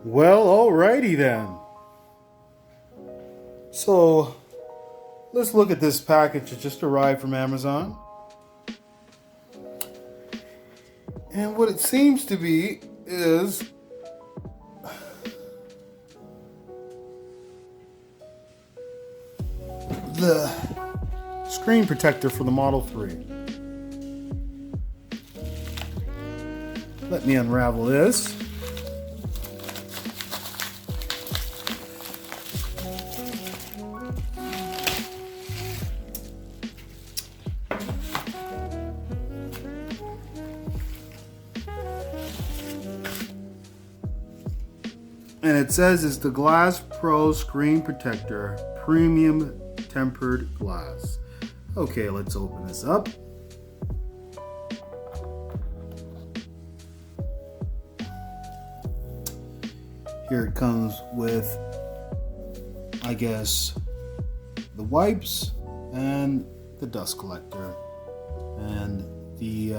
Well, alrighty then. So, let's look at this package that just arrived from Amazon. And what it seems to be is the screen protector for the Model 3. Let me unravel this. And it says it's the Glass Pro Screen Protector Premium Tempered Glass. Okay, let's open this up. Here it comes with, I guess, the wipes and the dust collector and the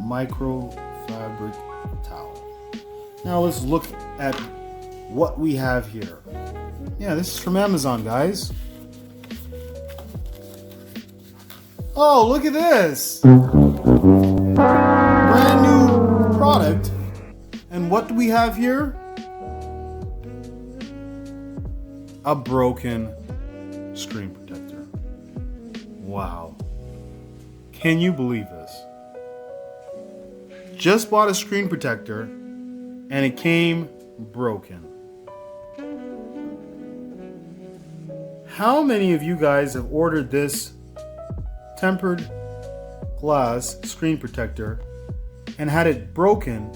microfabric towel. Now let's look at what we have here. Yeah, this is from Amazon, guys. Oh, look at this! Brand new product. And what do we have here? A broken screen protector. Wow. Can you believe this? Just bought a screen protector and it came broken. How many of you guys have ordered this tempered glass screen protector and had it broken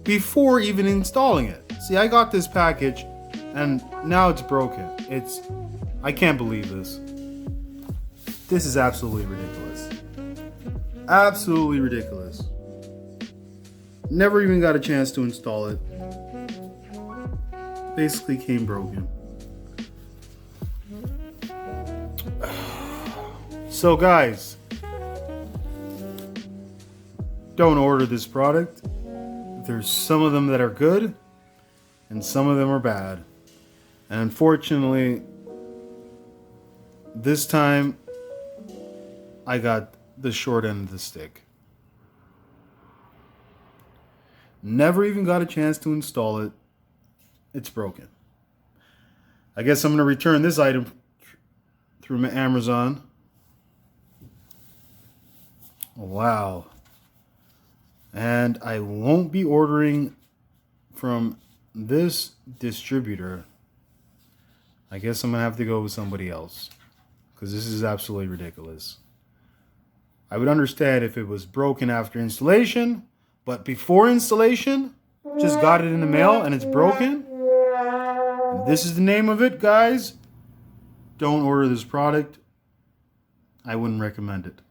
before even installing it? See, I got this package and now it's broken. I can't believe this. This is absolutely ridiculous. Absolutely ridiculous. Never even got a chance to install it. Basically came broken. So guys, don't order this product. There's some of them that are good and some of them are bad. And unfortunately, this time I got the short end of the stick. Never even got a chance to install it. It's broken. I guess I'm going to return this item through Amazon. Wow. And I won't be ordering from this distributor. I guess I'm going to have to go with somebody else, because this is absolutely ridiculous. I would understand if it was broken after installation, but before installation, just got it in the mail and it's broken. And this is the name of it, guys. Don't order this product. I wouldn't recommend it.